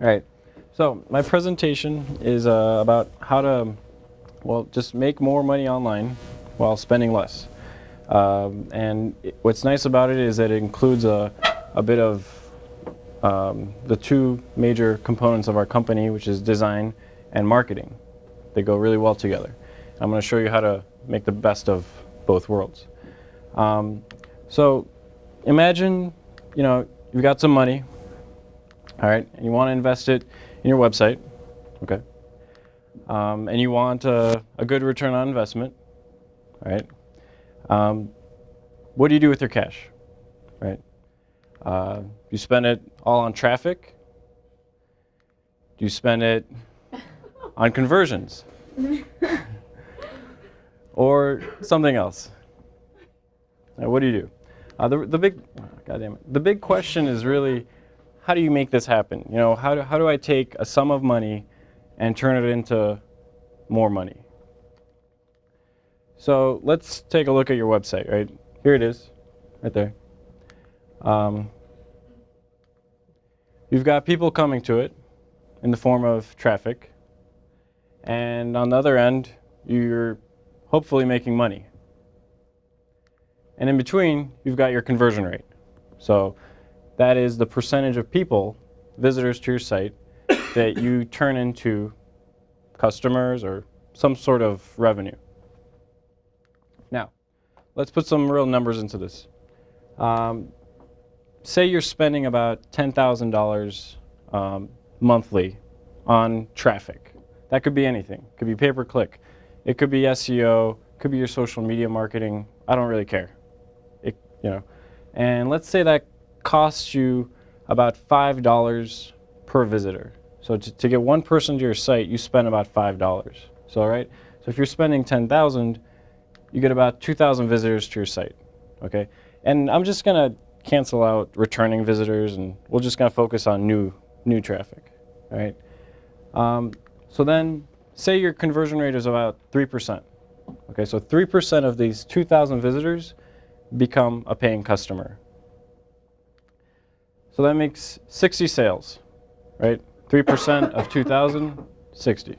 All right. So my presentation is about how to, well, just make more money online while spending less. What's nice about it is that it includes a bit of the two major components of our company, which is design and marketing. They go really well together. I'm going to show you how to make the best of both worlds. So imagine, you've got some money, all right, and you want to invest it in your website, okay, and you want a good return on investment, all right. What do you do with your cash, right? You spend it all on traffic? Do you spend it on conversions? Or something else? Now, what do you do? The big question is really, how do you make this happen? How do I take a sum of money and turn it into more money? So let's take a look at your website, right? Here it is, right there. You've got people coming to it in the form of traffic, and on the other end, you're hopefully making money. And in between, you've got your conversion rate. So that is the percentage of people, visitors to your site, that you turn into customers or some sort of revenue. Now, let's put some real numbers into this. Say you're spending about $10,000 monthly on traffic. That could be anything. It could be pay-per-click. It could be SEO. It could be your social media marketing. I don't really care. And let's say that costs you about $5 per visitor. So to get one person to your site, you spend about $5. So if you're spending $10,000, you get about 2,000 visitors to your site. Okay, and I'm just gonna cancel out returning visitors, and we're just gonna focus on new traffic. All right. So then, say your conversion rate is about 3%. Okay, so 3% of these 2,000 visitors become a paying customer. So that makes 60 sales, right? 3% of 2,000, 60.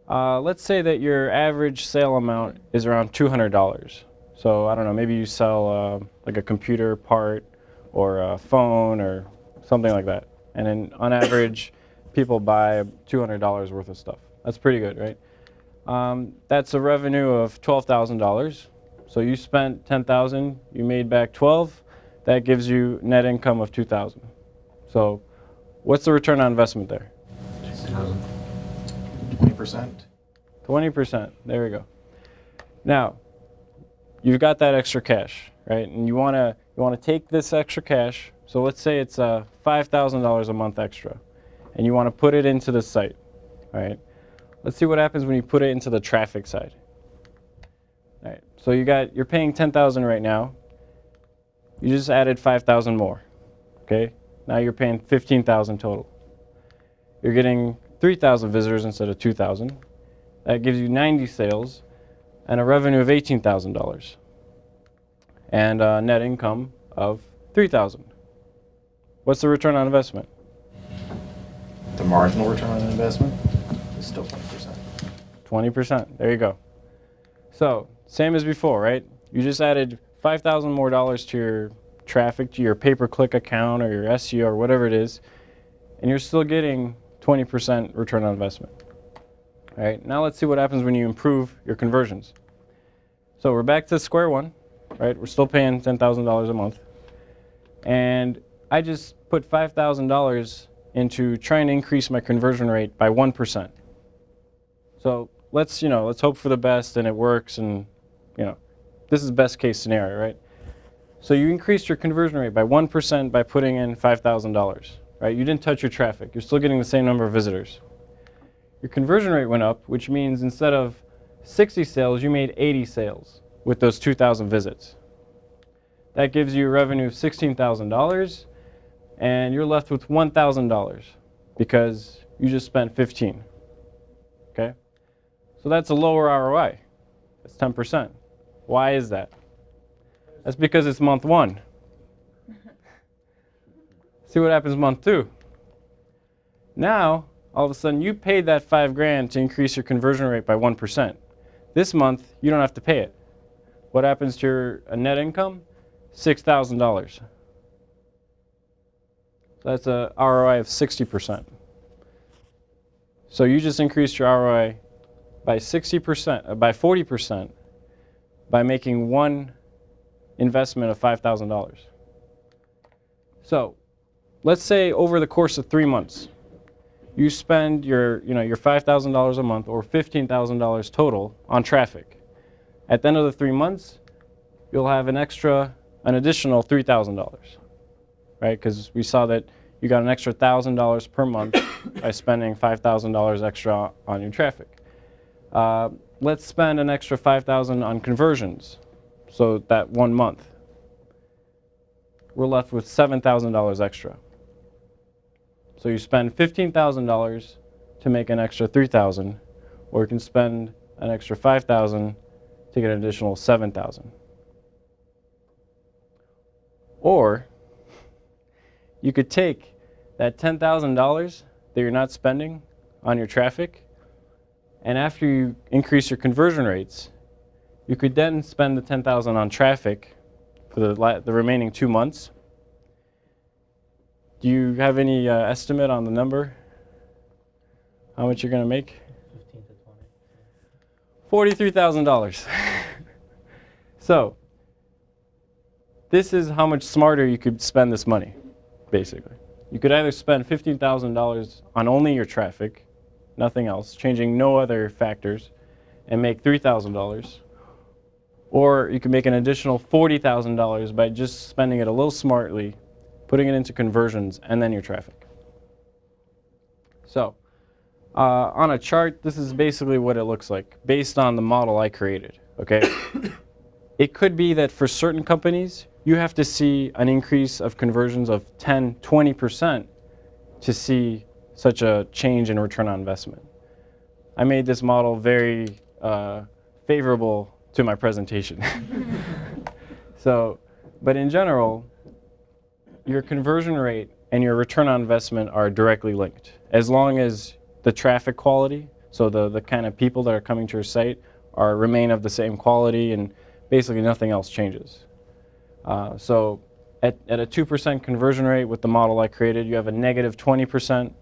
Let's say that your average sale amount is around $200. So I don't know, maybe you sell like a computer part or a phone or something like that. And then on average, people buy $200 worth of stuff. That's pretty good, right? That's a revenue of $12,000. So you spent $10,000, you made back 12. That gives you net income of $2,000. So what's the return on investment there? 20%. 20%. There we go. Now, you've got that extra cash, right? And you want to take this extra cash. So let's say it's $5,000 a month extra, and you want to put it into the site, right? Let's see what happens when you put it into the traffic side. All right. So you're paying $10,000 right now. You just added 5,000 more. Okay? Now you're paying 15,000 total. You're getting 3,000 visitors instead of 2,000. That gives you 90 sales and a revenue of $18,000 and a net income of 3,000. What's the return on investment? The marginal return on investment is still 20%. 20%. There you go. So same as before, right? You just added $5,000 more to your traffic, to your pay-per-click account or your SEO or whatever it is, and you're still getting 20% return on investment. All right, now let's see what happens when you improve your conversions. So we're back to square one, right? We're still paying $10,000 a month. And I just put $5,000 into trying to increase my conversion rate by 1%. So let's hope for the best and it works, and this is best case scenario, right? So you increased your conversion rate by 1% by putting in $5,000, right? You didn't touch your traffic. You're still getting the same number of visitors. Your conversion rate went up, which means instead of 60 sales, you made 80 sales with those 2,000 visits. That gives you a revenue of $16,000, and you're left with $1,000 because you just spent 15. Okay? So that's a lower ROI. It's 10%. Why is that? That's because it's month one. See what happens month two. Now, all of a sudden, you paid that $5,000 to increase your conversion rate by 1%. This month, you don't have to pay it. What happens to your net income? $6,000. So that's a ROI of 60%. So you just increased your ROI by 60%, by 40%, by making one investment of $5,000. So let's say over the course of 3 months, you spend your $5,000 a month or $15,000 total on traffic. At the end of the 3 months, you'll have an additional $3,000, right? Because we saw that you got an extra $1,000 per month by spending $5,000 extra on your traffic. Let's spend an extra $5,000 on conversions, so that 1 month. We're left with $7,000 extra. So you spend $15,000 to make an extra $3,000, or you can spend an extra $5,000 to get an additional $7,000. Or you could take that $10,000 that you're not spending on your traffic, and after you increase your conversion rates, you could then spend the $10,000 on traffic for the remaining 2 months. Do you have any estimate on the number? How much you're going to make? 15 to 20. $43,000. So this is how much smarter you could spend this money, basically. You could either spend $15,000 on only your traffic, nothing else, changing no other factors, and make $3,000. Or you could make an additional $40,000 by just spending it a little smartly, putting it into conversions, and then your traffic. So on a chart, this is basically what it looks like based on the model I created, okay? It could be that for certain companies, you have to see an increase of conversions of 10, 20% to see such a change in return on investment. I made this model very favorable to my presentation. But in general, your conversion rate and your return on investment are directly linked. As long as the traffic quality, so the kind of people that are coming to your site, remain of the same quality, and basically nothing else changes. So at a 2% conversion rate with the model I created, you have a negative 20%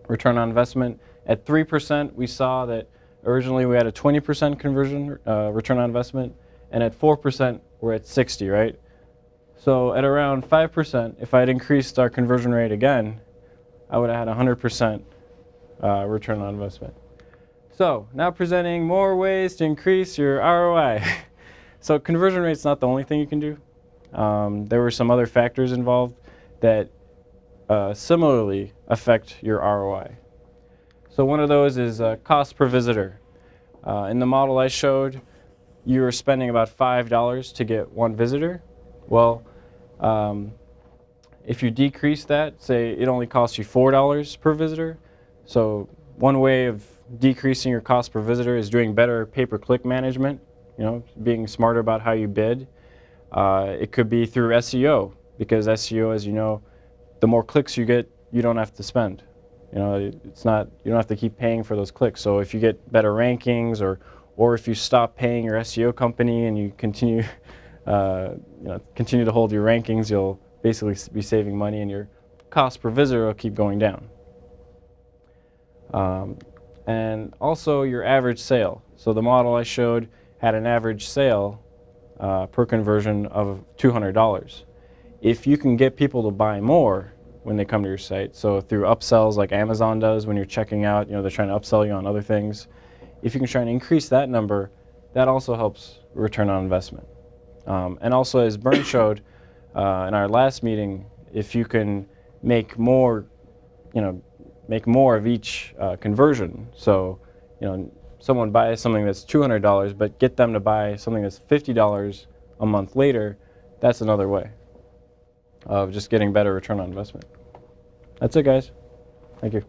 return on investment. At 3%, we saw that originally we had a 20% conversion return on investment, and at 4%, we're at 60, right? So at around 5%, if I had increased our conversion rate again, I would have had 100% return on investment. So now presenting more ways to increase your ROI. So conversion rate's not the only thing you can do. There were some other factors involved that similarly affect your ROI. So one of those is cost per visitor. In the model I showed, you were spending about $5 to get one visitor. Well, if you decrease that, say it only costs you $4 per visitor. So one way of decreasing your cost per visitor is doing better pay-per-click management, being smarter about how you bid. It could be through SEO, because SEO, as you know, the more clicks you get, you don't have to spend. You don't have to keep paying for those clicks. So if you get better rankings, or if you stop paying your SEO company and you continue to hold your rankings, you'll basically be saving money, and your cost per visitor will keep going down. And also your average sale. So the model I showed had an average sale per conversion of $200. If you can get people to buy more when they come to your site, so through upsells like Amazon does when you're checking out, they're trying to upsell you on other things. If you can try and increase that number, that also helps return on investment. And also, as Bern showed in our last meeting, if you can make more of each conversion. So, someone buys something that's $200, but get them to buy something that's $50 a month later. That's another way of just getting better return on investment. That's it, guys. Thank you.